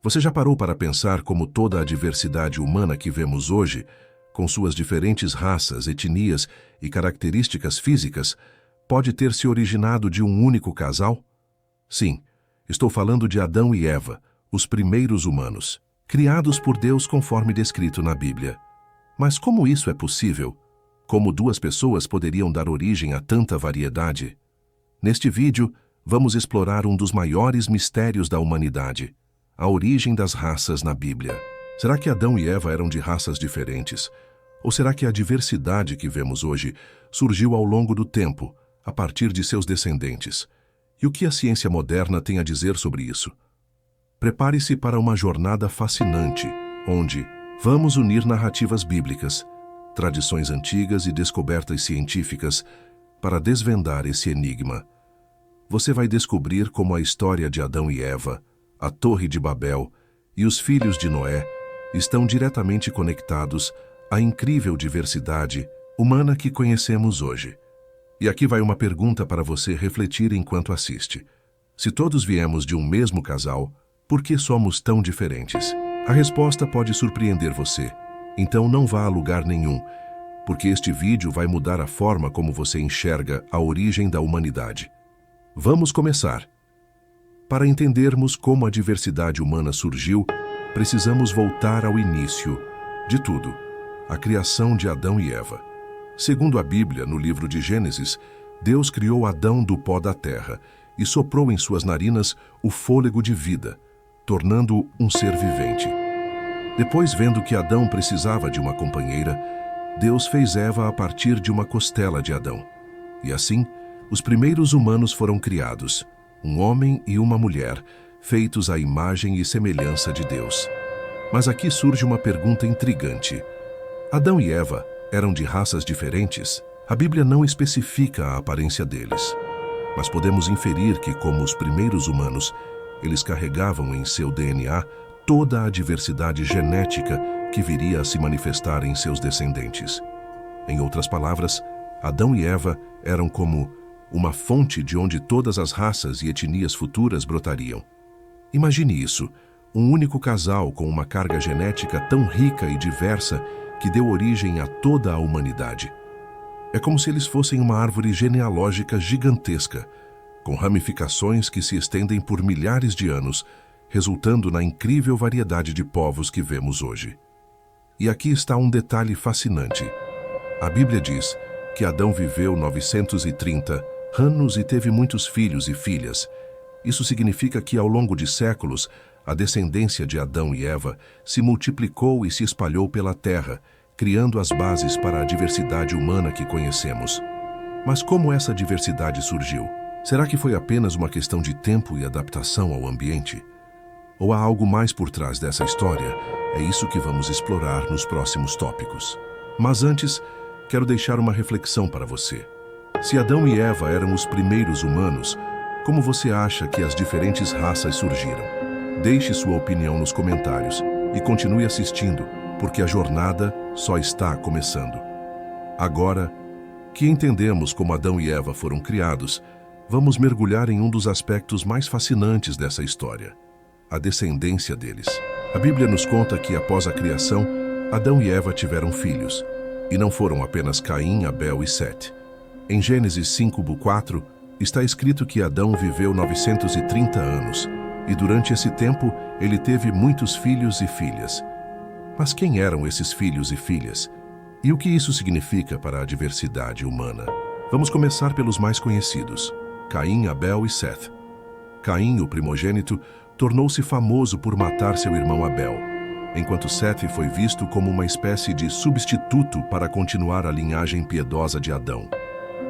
Você já parou para pensar como toda a diversidade humana que vemos hoje, com suas diferentes raças, etnias e características físicas, pode ter se originado de um único casal? Sim, estou falando de Adão e Eva, os primeiros humanos, criados por Deus conforme descrito na Bíblia. Mas como isso é possível? Como duas pessoas poderiam dar origem a tanta variedade? Neste vídeo, vamos explorar um dos maiores mistérios da humanidade: a origem das raças na Bíblia. Será que Adão e Eva eram de raças diferentes? Ou será que a diversidade que vemos hoje surgiu ao longo do tempo, a partir de seus descendentes? E o que a ciência moderna tem a dizer sobre isso? Prepare-se para uma jornada fascinante, onde vamos unir narrativas bíblicas, tradições antigas e descobertas científicas para desvendar esse enigma. Você vai descobrir como a história de Adão e Eva, a Torre de Babel e os filhos de Noé estão diretamente conectados à incrível diversidade humana que conhecemos hoje. E aqui vai uma pergunta para você refletir enquanto assiste. Se todos viemos de um mesmo casal, por que somos tão diferentes? A resposta pode surpreender você, então não vá a lugar nenhum, porque este vídeo vai mudar a forma como você enxerga a origem da humanidade. Vamos começar. Para entendermos como a diversidade humana surgiu, precisamos voltar ao início de tudo, a criação de Adão e Eva. Segundo a Bíblia, no livro de Gênesis, Deus criou Adão do pó da terra e soprou em suas narinas o fôlego de vida, tornando-o um ser vivente. Depois, vendo que Adão precisava de uma companheira, Deus fez Eva a partir de uma costela de Adão. E assim, os primeiros humanos foram criados, um homem e uma mulher, feitos à imagem e semelhança de Deus. Mas aqui surge uma pergunta intrigante. Adão e Eva eram de raças diferentes? A Bíblia não especifica a aparência deles, mas podemos inferir que, como os primeiros humanos, eles carregavam em seu DNA toda a diversidade genética que viria a se manifestar em seus descendentes. Em outras palavras, Adão e Eva eram como uma fonte de onde todas as raças e etnias futuras brotariam. Imagine isso, um único casal com uma carga genética tão rica e diversa que deu origem a toda a humanidade. É como se eles fossem uma árvore genealógica gigantesca, com ramificações que se estendem por milhares de anos, resultando na incrível variedade de povos que vemos hoje. E aqui está um detalhe fascinante. A Bíblia diz que Adão viveu 930 anos e teve muitos filhos e filhas. Isso significa que, ao longo de séculos, a descendência de Adão e Eva se multiplicou e se espalhou pela terra, criando as bases para a diversidade humana que conhecemos. Mas como essa diversidade surgiu? Será que foi apenas uma questão de tempo e adaptação ao ambiente? Ou há algo mais por trás dessa história? É isso que vamos explorar nos próximos tópicos. Mas antes, quero deixar uma reflexão para você. Se Adão e Eva eram os primeiros humanos, como você acha que as diferentes raças surgiram? Deixe sua opinião nos comentários e continue assistindo, porque a jornada só está começando. Agora que entendemos como Adão e Eva foram criados, vamos mergulhar em um dos aspectos mais fascinantes dessa história: a descendência deles. A Bíblia nos conta que, após a criação, Adão e Eva tiveram filhos, e não foram apenas Caim, Abel e Sete. Em Gênesis 5:4, está escrito que Adão viveu 930 anos, e durante esse tempo ele teve muitos filhos e filhas. Mas quem eram esses filhos e filhas? E o que isso significa para a diversidade humana? Vamos começar pelos mais conhecidos: Caim, Abel e Sete. Caim, o primogênito, tornou-se famoso por matar seu irmão Abel, enquanto Sete foi visto como uma espécie de substituto para continuar a linhagem piedosa de Adão.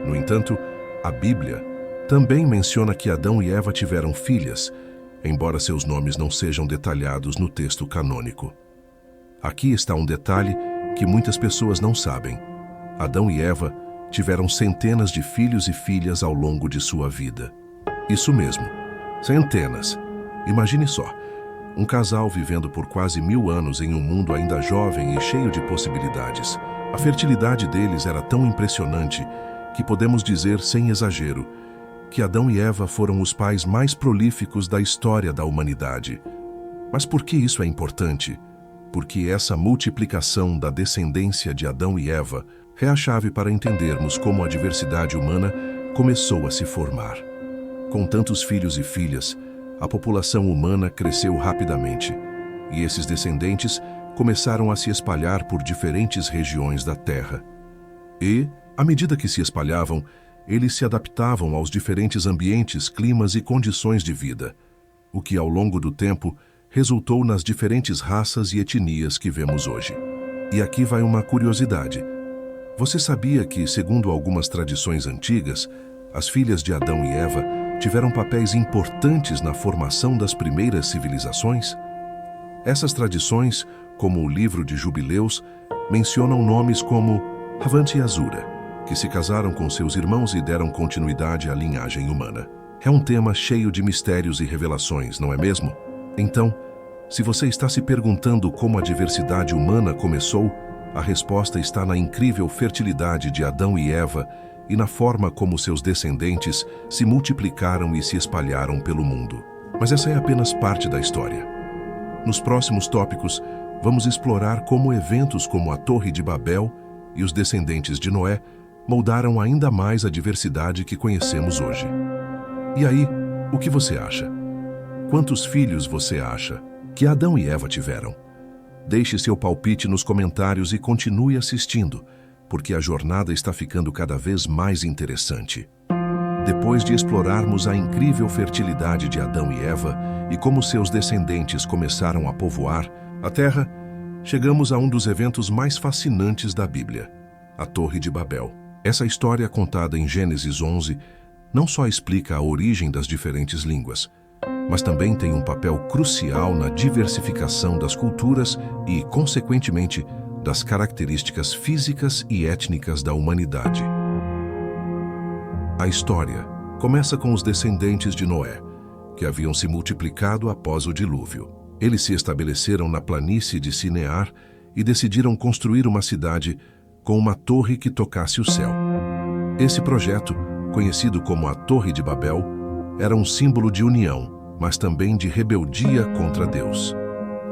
No entanto, a Bíblia também menciona que Adão e Eva tiveram filhas, embora seus nomes não sejam detalhados no texto canônico. Aqui está um detalhe que muitas pessoas não sabem. Adão e Eva tiveram centenas de filhos e filhas ao longo de sua vida. Isso mesmo, centenas. Imagine só, um casal vivendo por quase 1000 anos em um mundo ainda jovem e cheio de possibilidades. A fertilidade deles era tão impressionante que podemos dizer, sem exagero, que Adão e Eva foram os pais mais prolíficos da história da humanidade. Mas por que isso é importante? Porque essa multiplicação da descendência de Adão e Eva é a chave para entendermos como a diversidade humana começou a se formar. Com tantos filhos e filhas, a população humana cresceu rapidamente, e esses descendentes começaram a se espalhar por diferentes regiões da Terra. E, à medida que se espalhavam, eles se adaptavam aos diferentes ambientes, climas e condições de vida, o que ao longo do tempo resultou nas diferentes raças e etnias que vemos hoje. E aqui vai uma curiosidade. Você sabia que, segundo algumas tradições antigas, as filhas de Adão e Eva tiveram papéis importantes na formação das primeiras civilizações? Essas tradições, como o livro de Jubileus, mencionam nomes como Havant e Azura, que se casaram com seus irmãos e deram continuidade à linhagem humana. É um tema cheio de mistérios e revelações, não é mesmo? Então, se você está se perguntando como a diversidade humana começou, a resposta está na incrível fertilidade de Adão e Eva e na forma como seus descendentes se multiplicaram e se espalharam pelo mundo. Mas essa é apenas parte da história. Nos próximos tópicos, vamos explorar como eventos como a Torre de Babel e os descendentes de Noé moldaram ainda mais a diversidade que conhecemos hoje. E aí, o que você acha? Quantos filhos você acha que Adão e Eva tiveram? Deixe seu palpite nos comentários e continue assistindo, porque a jornada está ficando cada vez mais interessante. Depois de explorarmos a incrível fertilidade de Adão e Eva e como seus descendentes começaram a povoar a Terra, chegamos a um dos eventos mais fascinantes da Bíblia, a Torre de Babel. Essa história contada em Gênesis 11 não só explica a origem das diferentes línguas, mas também tem um papel crucial na diversificação das culturas e, consequentemente, das características físicas e étnicas da humanidade. A história começa com os descendentes de Noé, que haviam se multiplicado após o dilúvio. Eles se estabeleceram na planície de Sinear e decidiram construir uma cidade com uma torre que tocasse o céu. Esse projeto, conhecido como a Torre de Babel, era um símbolo de união, mas também de rebeldia contra Deus.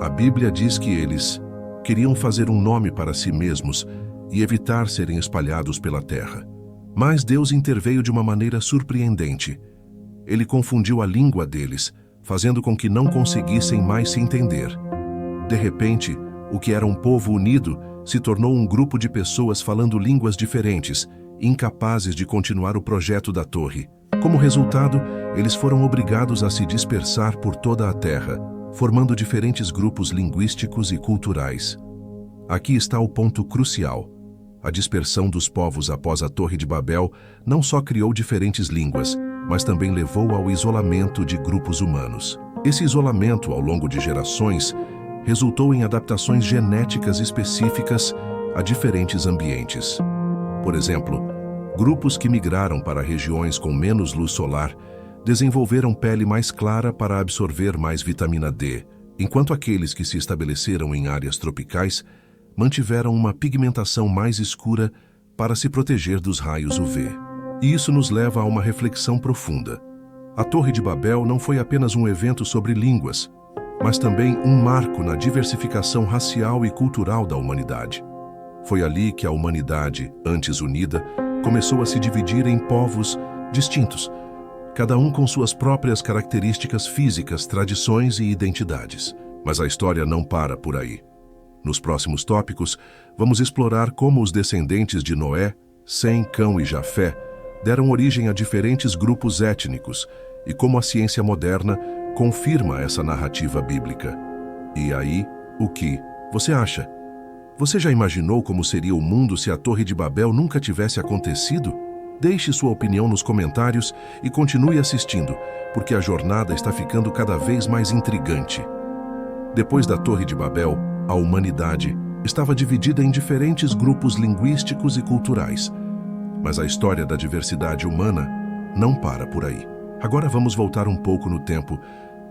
A Bíblia diz que eles queriam fazer um nome para si mesmos e evitar serem espalhados pela terra. Mas Deus interveio de uma maneira surpreendente. Ele confundiu a língua deles, fazendo com que não conseguissem mais se entender. De repente, o que era um povo unido se tornou um grupo de pessoas falando línguas diferentes, incapazes de continuar o projeto da torre. Como resultado, eles foram obrigados a se dispersar por toda a terra, formando diferentes grupos linguísticos e culturais. Aqui está o ponto crucial. A dispersão dos povos após a Torre de Babel não só criou diferentes línguas, mas também levou ao isolamento de grupos humanos. Esse isolamento, ao longo de gerações, resultou em adaptações genéticas específicas a diferentes ambientes. Por exemplo, grupos que migraram para regiões com menos luz solar desenvolveram pele mais clara para absorver mais vitamina D, enquanto aqueles que se estabeleceram em áreas tropicais mantiveram uma pigmentação mais escura para se proteger dos raios UV. E isso nos leva a uma reflexão profunda. A Torre de Babel não foi apenas um evento sobre línguas, mas também um marco na diversificação racial e cultural da humanidade. Foi ali que a humanidade, antes unida, começou a se dividir em povos distintos, cada um com suas próprias características físicas, tradições e identidades. Mas a história não para por aí. Nos próximos tópicos, vamos explorar como os descendentes de Noé, Sem, Cão e Jafé deram origem a diferentes grupos étnicos e como a ciência moderna confirma essa narrativa bíblica. E aí, o que você acha? Você já imaginou como seria o mundo se a Torre de Babel nunca tivesse acontecido? Deixe sua opinião nos comentários e continue assistindo, porque a jornada está ficando cada vez mais intrigante. Depois da Torre de Babel, a humanidade estava dividida em diferentes grupos linguísticos e culturais. Mas a história da diversidade humana não para por aí. Agora vamos voltar um pouco no tempo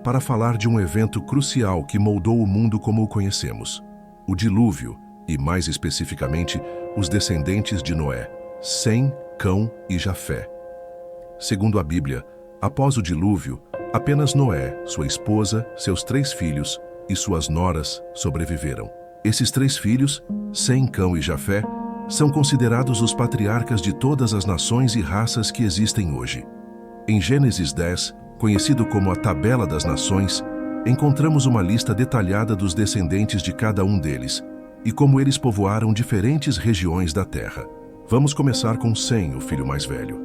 para falar de um evento crucial que moldou o mundo como o conhecemos. O dilúvio, e mais especificamente, os descendentes de Noé, Sem, Cão e Jafé. Segundo a Bíblia, após o dilúvio, apenas Noé, sua esposa, seus 3 filhos e suas noras sobreviveram. Esses 3 filhos, Sem, Cão e Jafé, são considerados os patriarcas de todas as nações e raças que existem hoje. Em Gênesis 10, conhecido como a Tabela das Nações, encontramos uma lista detalhada dos descendentes de cada um deles e como eles povoaram diferentes regiões da terra. Vamos começar com Sem, o filho mais velho.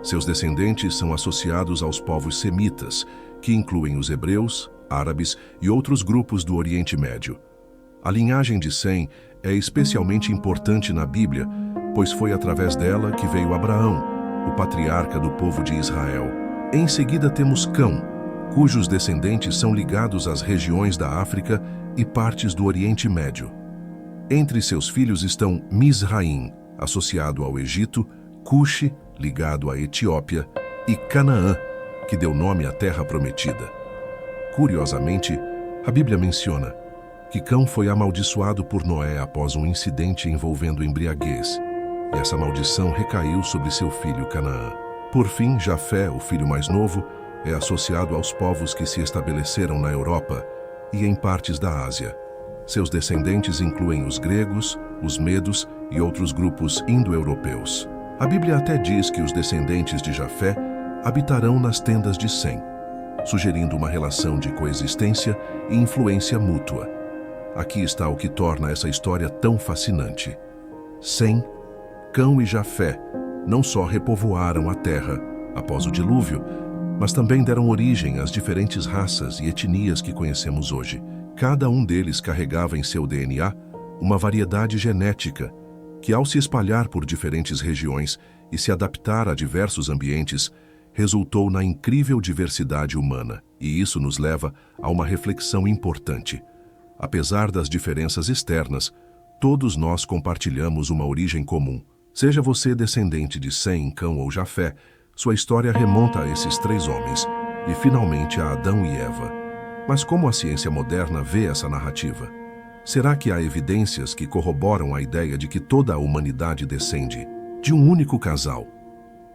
Seus descendentes são associados aos povos semitas, que incluem os hebreus, árabes e outros grupos do Oriente Médio. A linhagem de Sem é especialmente importante na Bíblia, pois foi através dela que veio Abraão, o patriarca do povo de Israel. Em seguida temos Cão, cujos descendentes são ligados às regiões da África e partes do Oriente Médio. Entre seus filhos estão Misraim, associado ao Egito, Cuxi, ligado à Etiópia, e Canaã, que deu nome à Terra Prometida. Curiosamente, a Bíblia menciona que Cão foi amaldiçoado por Noé após um incidente envolvendo embriaguez, e essa maldição recaiu sobre seu filho Canaã. Por fim, Jafé, o filho mais novo, é associado aos povos que se estabeleceram na Europa e em partes da Ásia. Seus descendentes incluem os gregos, os medos e outros grupos indo-europeus. A Bíblia até diz que os descendentes de Jafé habitarão nas tendas de Sem, sugerindo uma relação de coexistência e influência mútua. Aqui está o que torna essa história tão fascinante. Sem, Cão e Jafé não só repovoaram a terra após o dilúvio, mas também deram origem às diferentes raças e etnias que conhecemos hoje. Cada um deles carregava em seu DNA uma variedade genética que, ao se espalhar por diferentes regiões e se adaptar a diversos ambientes, resultou na incrível diversidade humana. E isso nos leva a uma reflexão importante. Apesar das diferenças externas, todos nós compartilhamos uma origem comum. Seja você descendente de Sem, Cão ou Jafé, sua história remonta a esses 3 homens e finalmente a Adão e Eva. Mas como a ciência moderna vê essa narrativa? Será que há evidências que corroboram a ideia de que toda a humanidade descende de um único casal?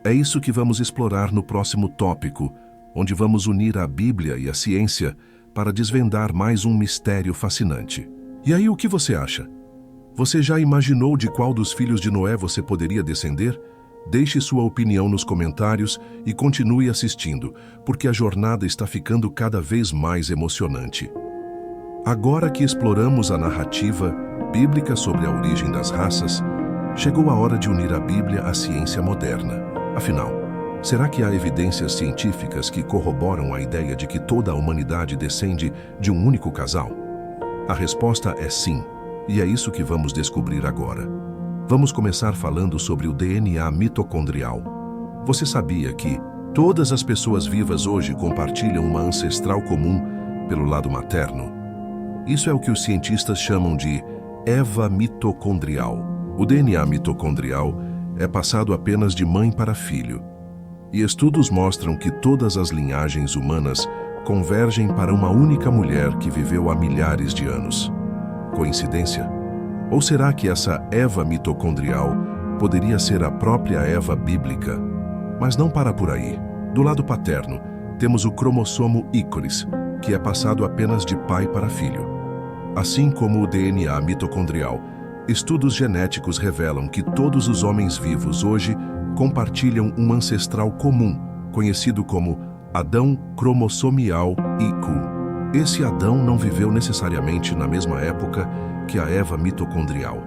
É isso que vamos explorar no próximo tópico, onde vamos unir a Bíblia e a ciência para desvendar mais um mistério fascinante. E aí, o que você acha? Você já imaginou de qual dos filhos de Noé você poderia descender? Deixe sua opinião nos comentários e continue assistindo, porque a jornada está ficando cada vez mais emocionante. Agora que exploramos a narrativa bíblica sobre a origem das raças, chegou a hora de unir a Bíblia à ciência moderna. Afinal, será que há evidências científicas que corroboram a ideia de que toda a humanidade descende de um único casal? A resposta é sim, e é isso que vamos descobrir agora. Vamos começar falando sobre o DNA mitocondrial. Você sabia que todas as pessoas vivas hoje compartilham uma ancestral comum pelo lado materno? Isso é o que os cientistas chamam de Eva mitocondrial. O DNA mitocondrial é passado apenas de mãe para filho. E estudos mostram que todas as linhagens humanas convergem para uma única mulher que viveu há milhares de anos. Coincidência? Ou será que essa Eva mitocondrial poderia ser a própria Eva bíblica? Mas não para por aí. Do lado paterno, temos o cromossomo ícoris, que é passado apenas de pai para filho. Assim como o DNA mitocondrial, estudos genéticos revelam que todos os homens vivos hoje compartilham um ancestral comum, conhecido como Adão cromossomial IQ. Esse Adão não viveu necessariamente na mesma época que a Eva mitocondrial.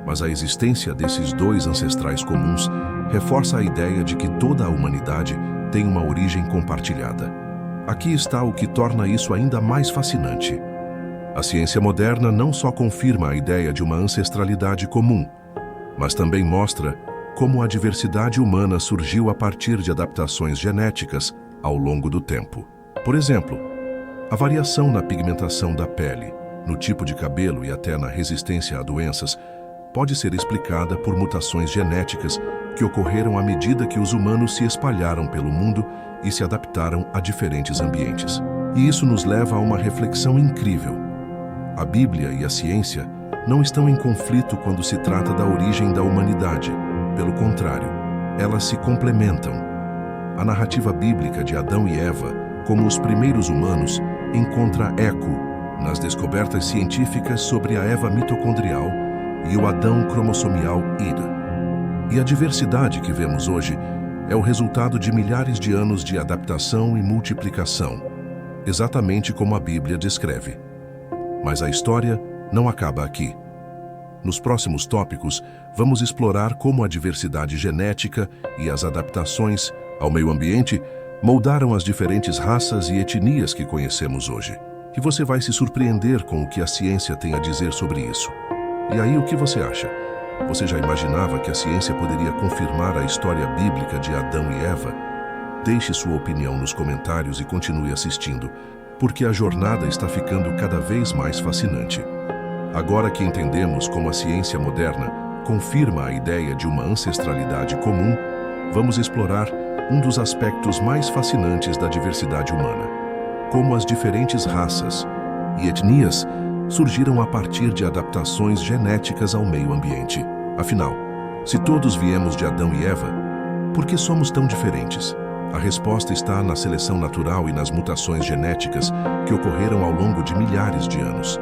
Mas a existência desses 2 ancestrais comuns reforça a ideia de que toda a humanidade tem uma origem compartilhada. Aqui está o que torna isso ainda mais fascinante. A ciência moderna não só confirma a ideia de uma ancestralidade comum, mas também mostra como a diversidade humana surgiu a partir de adaptações genéticas ao longo do tempo. Por exemplo, a variação na pigmentação da pele, no tipo de cabelo e até na resistência a doenças pode ser explicada por mutações genéticas que ocorreram à medida que os humanos se espalharam pelo mundo e se adaptaram a diferentes ambientes. E isso nos leva a uma reflexão incrível. A Bíblia e a ciência não estão em conflito quando se trata da origem da humanidade. Pelo contrário, elas se complementam. A narrativa bíblica de Adão e Eva, como os primeiros humanos, encontra eco nas descobertas científicas sobre a Eva mitocondrial e o Adão cromossomial Ida. E a diversidade que vemos hoje é o resultado de milhares de anos de adaptação e multiplicação, exatamente como a Bíblia descreve. Mas a história não acaba aqui. Nos próximos tópicos, vamos explorar como a diversidade genética e as adaptações ao meio ambiente moldaram as diferentes raças e etnias que conhecemos hoje. E você vai se surpreender com o que a ciência tem a dizer sobre isso. E aí, o que você acha? Você já imaginava que a ciência poderia confirmar a história bíblica de Adão e Eva? Deixe sua opinião nos comentários e continue assistindo, porque a jornada está ficando cada vez mais fascinante. Agora que entendemos como a ciência moderna confirma a ideia de uma ancestralidade comum, vamos explorar um dos aspectos mais fascinantes da diversidade humana: como as diferentes raças e etnias surgiram a partir de adaptações genéticas ao meio ambiente. Afinal, se todos viemos de Adão e Eva, por que somos tão diferentes? A resposta está na seleção natural e nas mutações genéticas que ocorreram ao longo de milhares de anos.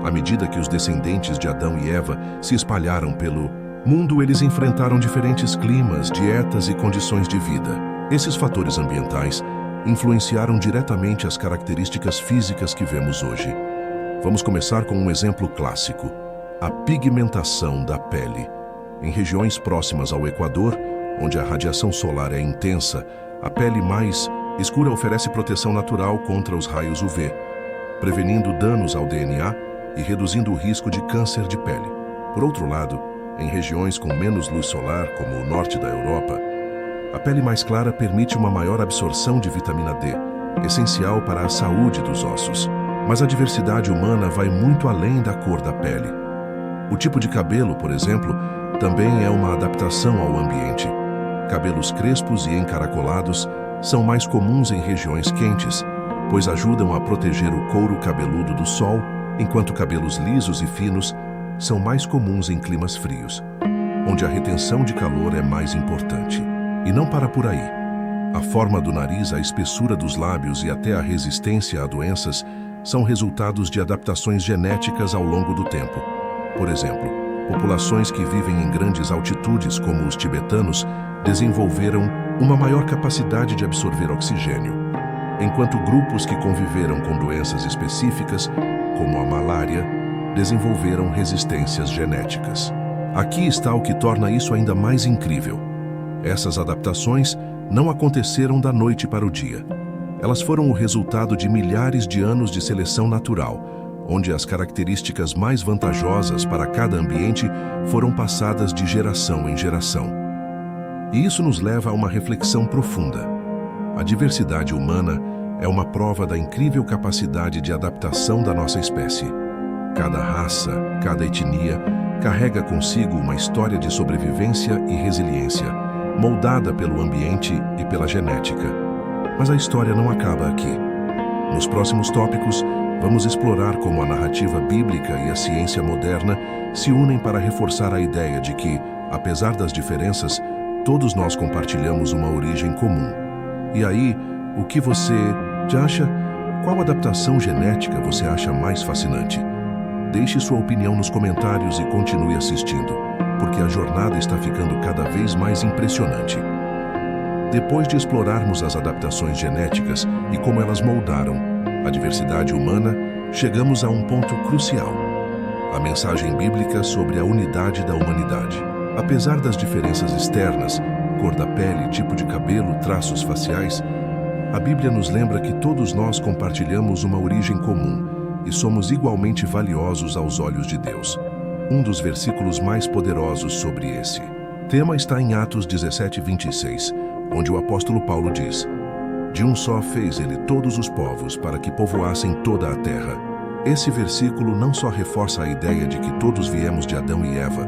À medida que os descendentes de Adão e Eva se espalharam pelo mundo, eles enfrentaram diferentes climas, dietas e condições de vida. Esses fatores ambientais influenciaram diretamente as características físicas que vemos hoje. Vamos começar com um exemplo clássico: a pigmentação da pele. Em regiões próximas ao Equador, onde a radiação solar é intensa, a pele mais escura oferece proteção natural contra os raios UV, prevenindo danos ao DNA e reduzindo o risco de câncer de pele. Por outro lado, em regiões com menos luz solar, como o norte da Europa, a pele mais clara permite uma maior absorção de vitamina D, essencial para a saúde dos ossos. Mas a diversidade humana vai muito além da cor da pele. O tipo de cabelo, por exemplo, também é uma adaptação ao ambiente. Cabelos crespos e encaracolados são mais comuns em regiões quentes, pois ajudam a proteger o couro cabeludo do sol, enquanto cabelos lisos e finos são mais comuns em climas frios, onde a retenção de calor é mais importante. E não para por aí. A forma do nariz, a espessura dos lábios e até a resistência a doenças são resultados de adaptações genéticas ao longo do tempo. Por exemplo, populações que vivem em grandes altitudes, como os tibetanos, desenvolveram uma maior capacidade de absorver oxigênio, enquanto grupos que conviveram com doenças específicas, como a malária, desenvolveram resistências genéticas. Aqui está o que torna isso ainda mais incrível. Essas adaptações não aconteceram da noite para o dia. Elas foram o resultado de milhares de anos de seleção natural, onde as características mais vantajosas para cada ambiente foram passadas de geração em geração. E isso nos leva a uma reflexão profunda. A diversidade humana é uma prova da incrível capacidade de adaptação da nossa espécie. Cada raça, cada etnia, carrega consigo uma história de sobrevivência e resiliência, moldada pelo ambiente e pela genética. Mas a história não acaba aqui. Nos próximos tópicos, vamos explorar como a narrativa bíblica e a ciência moderna se unem para reforçar a ideia de que, apesar das diferenças, todos nós compartilhamos uma origem comum. E aí, o que você acha? Qual adaptação genética você acha mais fascinante? Deixe sua opinião nos comentários e continue assistindo, porque a jornada está ficando cada vez mais impressionante. Depois de explorarmos as adaptações genéticas e como elas moldaram a diversidade humana, chegamos a um ponto crucial: a mensagem bíblica sobre a unidade da humanidade. Apesar das diferenças externas, cor da pele, tipo de cabelo, traços faciais, a Bíblia nos lembra que todos nós compartilhamos uma origem comum e somos igualmente valiosos aos olhos de Deus. Um dos versículos mais poderosos sobre esse tema está em Atos 17:26, onde o apóstolo Paulo diz: "De um só fez ele todos os povos para que povoassem toda a terra." Esse versículo não só reforça a ideia de que todos viemos de Adão e Eva,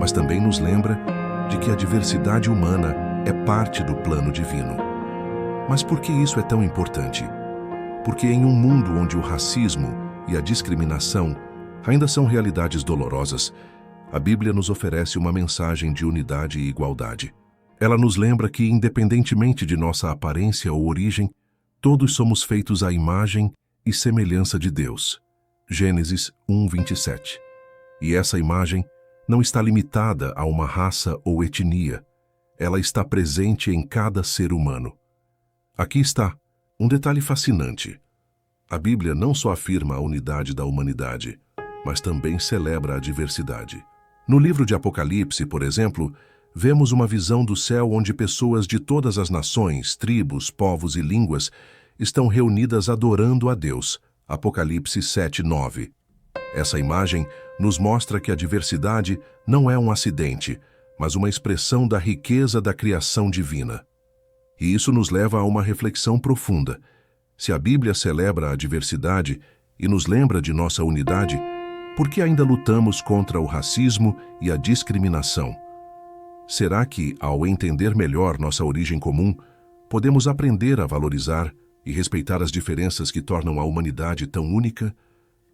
mas também nos lembra de que a diversidade humana é parte do plano divino. Mas por que isso é tão importante? Porque em um mundo onde o racismo e a discriminação ainda são realidades dolorosas, a Bíblia nos oferece uma mensagem de unidade e igualdade. Ela nos lembra que, independentemente de nossa aparência ou origem, todos somos feitos à imagem e semelhança de Deus. Gênesis 1:27. E essa imagem não está limitada a uma raça ou etnia. Ela está presente em cada ser humano. Aqui está um detalhe fascinante. A Bíblia não só afirma a unidade da humanidade, mas também celebra a diversidade. No livro de Apocalipse, por exemplo, vemos uma visão do céu onde pessoas de todas as nações, tribos, povos e línguas estão reunidas adorando a Deus. Apocalipse 7:9. Essa imagem nos mostra que a diversidade não é um acidente, mas uma expressão da riqueza da criação divina. E isso nos leva a uma reflexão profunda. Se a Bíblia celebra a diversidade e nos lembra de nossa unidade, por que ainda lutamos contra o racismo e a discriminação? Será que, ao entender melhor nossa origem comum, podemos aprender a valorizar e respeitar as diferenças que tornam a humanidade tão única?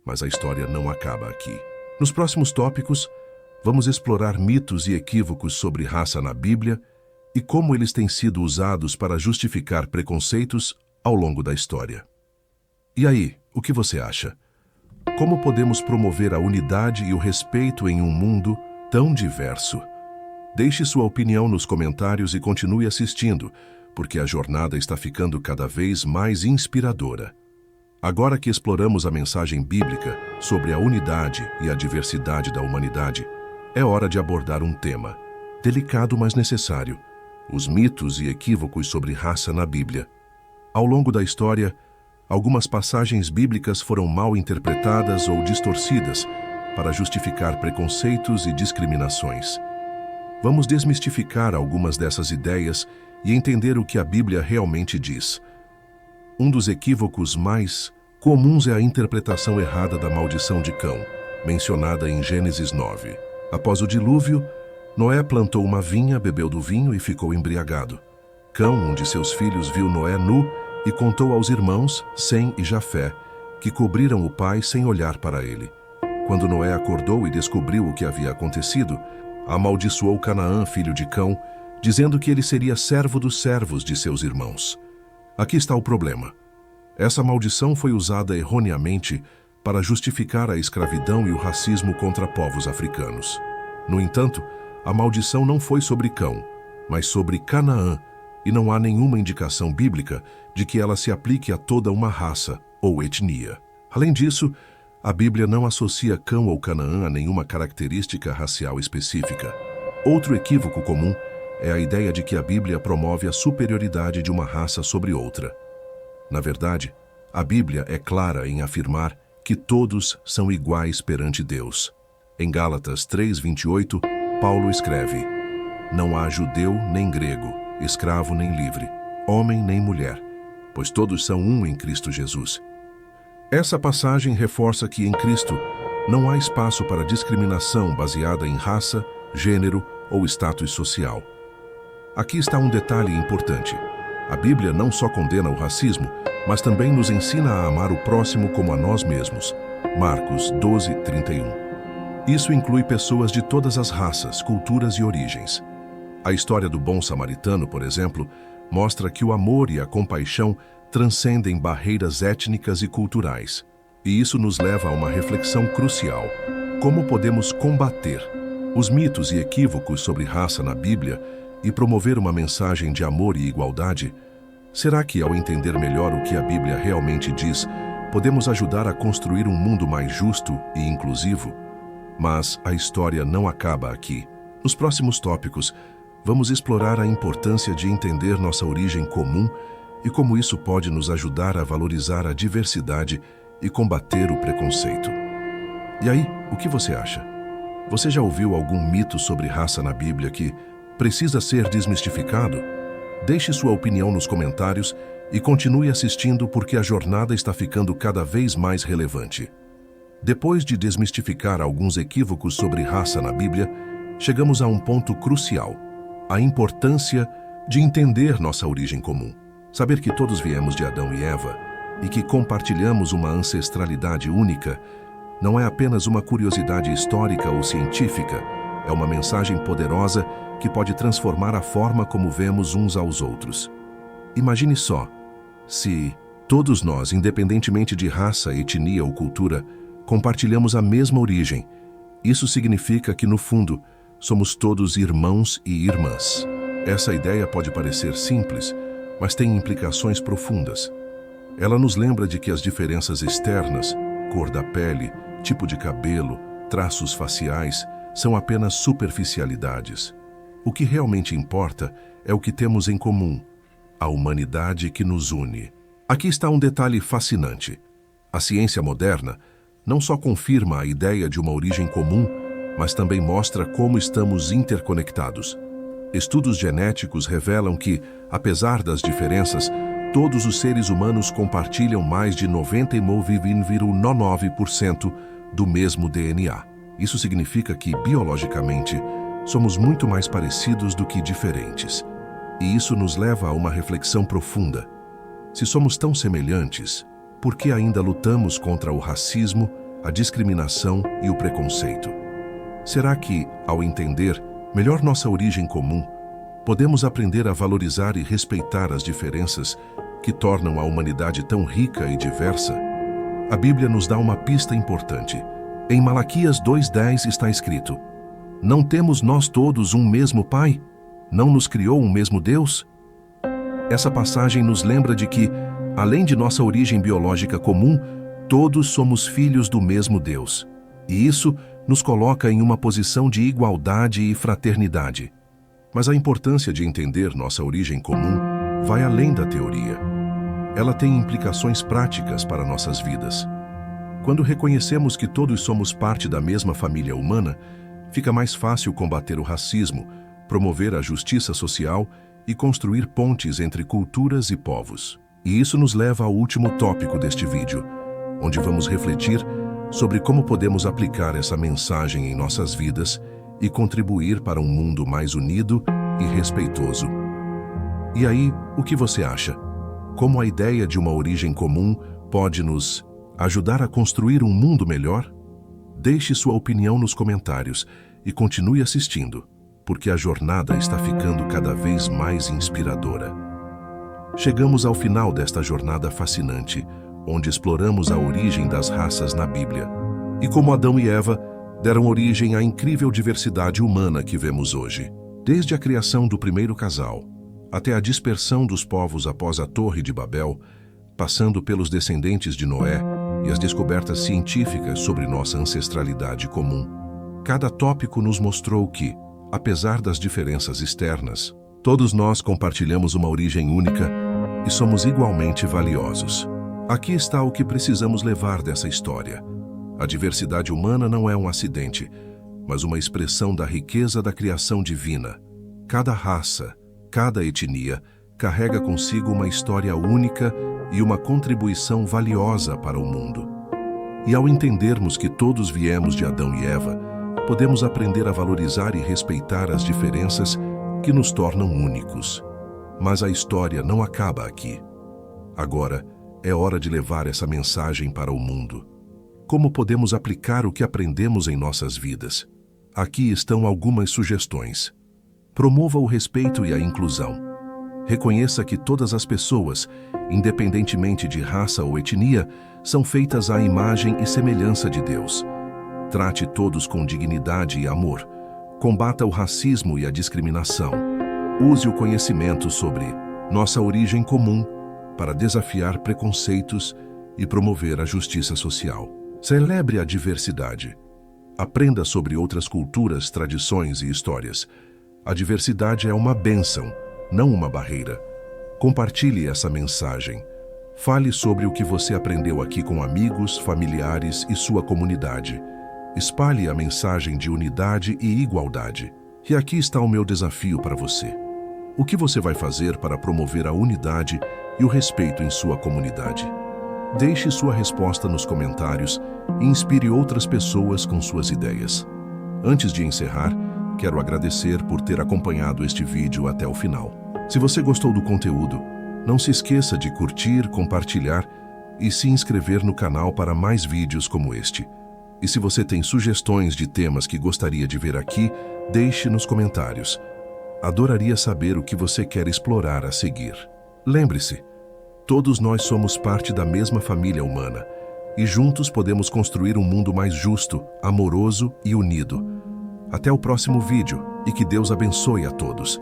Mas a história não acaba aqui. Nos próximos tópicos, vamos explorar mitos e equívocos sobre raça na Bíblia e como eles têm sido usados para justificar preconceitos ao longo da história. E aí, o que você acha? Como podemos promover a unidade e o respeito em um mundo tão diverso? Deixe sua opinião nos comentários e continue assistindo, porque a jornada está ficando cada vez mais inspiradora. Agora que exploramos a mensagem bíblica sobre a unidade e a diversidade da humanidade, é hora de abordar um tema delicado, mas necessário: os mitos e equívocos sobre raça na Bíblia. Ao longo da história, algumas passagens bíblicas foram mal interpretadas ou distorcidas para justificar preconceitos e discriminações. Vamos desmistificar algumas dessas ideias e entender o que a Bíblia realmente diz. Um dos equívocos mais comuns é a interpretação errada da maldição de Cão, mencionada em Gênesis 9. Após o dilúvio, Noé plantou uma vinha, bebeu do vinho e ficou embriagado. Cão, um de seus filhos, viu Noé nu e contou aos irmãos, Sem e Jafé, que cobriram o pai sem olhar para ele. Quando Noé acordou e descobriu o que havia acontecido, amaldiçoou Canaã, filho de Cão, dizendo que ele seria servo dos servos de seus irmãos. Aqui está o problema. Essa maldição foi usada erroneamente para justificar a escravidão e o racismo contra povos africanos. No entanto, a maldição não foi sobre Cão, mas sobre Canaã, e não há nenhuma indicação bíblica de que ela se aplique a toda uma raça ou etnia. Além disso, a Bíblia não associa Cão ou Canaã a nenhuma característica racial específica. Outro equívoco comum é a ideia de que a Bíblia promove a superioridade de uma raça sobre outra. Na verdade, a Bíblia é clara em afirmar que todos são iguais perante Deus. Em Gálatas 3:28, Paulo escreve: Não há judeu nem grego, escravo nem livre, homem nem mulher, pois todos são um em Cristo Jesus. Essa passagem reforça que em Cristo não há espaço para discriminação baseada em raça, gênero ou status social. Aqui está um detalhe importante. A Bíblia não só condena o racismo, mas também nos ensina a amar o próximo como a nós mesmos. Marcos 12:31. Isso inclui pessoas de todas as raças, culturas e origens. A história do bom samaritano, por exemplo, mostra que o amor e a compaixão transcendem barreiras étnicas e culturais. E isso nos leva a uma reflexão crucial: como podemos combater os mitos e equívocos sobre raça na Bíblia e promover uma mensagem de amor e igualdade? Será que, ao entender melhor o que a Bíblia realmente diz, podemos ajudar a construir um mundo mais justo e inclusivo? Mas a história não acaba aqui. Nos próximos tópicos, vamos explorar a importância de entender nossa origem comum e como isso pode nos ajudar a valorizar a diversidade e combater o preconceito. E aí, o que você acha? Você já ouviu algum mito sobre raça na Bíblia que precisa ser desmistificado? Deixe sua opinião nos comentários e continue assistindo, porque a jornada está ficando cada vez mais relevante. Depois de desmistificar alguns equívocos sobre raça na Bíblia, chegamos a um ponto crucial: a importância de entender nossa origem comum. Saber que todos viemos de Adão e Eva e que compartilhamos uma ancestralidade única não é apenas uma curiosidade histórica ou científica, é uma mensagem poderosa que pode transformar a forma como vemos uns aos outros. Imagine só, se todos nós, independentemente de raça, etnia ou cultura, compartilhamos a mesma origem. Isso significa que, no fundo, somos todos irmãos e irmãs. Essa ideia pode parecer simples, mas tem implicações profundas. Ela nos lembra de que as diferenças externas, cor da pele, tipo de cabelo, traços faciais, são apenas superficialidades. O que realmente importa é o que temos em comum, a humanidade que nos une. Aqui está um detalhe fascinante. A ciência moderna não só confirma a ideia de uma origem comum, mas também mostra como estamos interconectados. Estudos genéticos revelam que, apesar das diferenças, todos os seres humanos compartilham mais de 99,99% do mesmo DNA. Isso significa que, biologicamente, somos muito mais parecidos do que diferentes. E isso nos leva a uma reflexão profunda. Se somos tão semelhantes, por que ainda lutamos contra o racismo, a discriminação e o preconceito? Será que, ao entender melhor nossa origem comum, podemos aprender a valorizar e respeitar as diferenças que tornam a humanidade tão rica e diversa? A Bíblia nos dá uma pista importante. Em Malaquias 2:10 está escrito: Não temos nós todos um mesmo Pai? Não nos criou um mesmo Deus? Essa passagem nos lembra de que, além de nossa origem biológica comum, todos somos filhos do mesmo Deus. E isso nos coloca em uma posição de igualdade e fraternidade. Mas a importância de entender nossa origem comum vai além da teoria. Ela tem implicações práticas para nossas vidas. Quando reconhecemos que todos somos parte da mesma família humana, fica mais fácil combater o racismo, promover a justiça social e construir pontes entre culturas e povos. E isso nos leva ao último tópico deste vídeo, onde vamos refletir sobre como podemos aplicar essa mensagem em nossas vidas e contribuir para um mundo mais unido e respeitoso. E aí, o que você acha? Como a ideia de uma origem comum pode nos ajudar a construir um mundo melhor? Deixe sua opinião nos comentários e continue assistindo, porque a jornada está ficando cada vez mais inspiradora. Chegamos ao final desta jornada fascinante, onde exploramos a origem das raças na Bíblia. E como Adão e Eva deram origem à incrível diversidade humana que vemos hoje. Desde a criação do primeiro casal, até a dispersão dos povos após a Torre de Babel, passando pelos descendentes de Noé e as descobertas científicas sobre nossa ancestralidade comum. Cada tópico nos mostrou que, apesar das diferenças externas, todos nós compartilhamos uma origem única e somos igualmente valiosos. Aqui está o que precisamos levar dessa história. A diversidade humana não é um acidente, mas uma expressão da riqueza da criação divina. Cada raça, cada etnia, carrega consigo uma história única e uma contribuição valiosa para o mundo. E ao entendermos que todos viemos de Adão e Eva, podemos aprender a valorizar e respeitar as diferenças que nos tornam únicos. Mas a história não acaba aqui. Agora, é hora de levar essa mensagem para o mundo. Como podemos aplicar o que aprendemos em nossas vidas? Aqui estão algumas sugestões. Promova o respeito e a inclusão. Reconheça que todas as pessoas, independentemente de raça ou etnia, são feitas à imagem e semelhança de Deus. Trate todos com dignidade e amor. Combata o racismo e a discriminação. Use o conhecimento sobre nossa origem comum para desafiar preconceitos e promover a justiça social. Celebre a diversidade. Aprenda sobre outras culturas, tradições e histórias. A diversidade é uma bênção, não uma barreira. Compartilhe essa mensagem. Fale sobre o que você aprendeu aqui com amigos, familiares e sua comunidade. Espalhe a mensagem de unidade e igualdade. E aqui está o meu desafio para você. O que você vai fazer para promover a unidade e o respeito em sua comunidade? Deixe sua resposta nos comentários e inspire outras pessoas com suas ideias. Antes de encerrar, quero agradecer por ter acompanhado este vídeo até o final. Se você gostou do conteúdo, não se esqueça de curtir, compartilhar e se inscrever no canal para mais vídeos como este. E se você tem sugestões de temas que gostaria de ver aqui, deixe nos comentários. Adoraria saber o que você quer explorar a seguir. Lembre-se, todos nós somos parte da mesma família humana e juntos podemos construir um mundo mais justo, amoroso e unido. Até o próximo vídeo e que Deus abençoe a todos.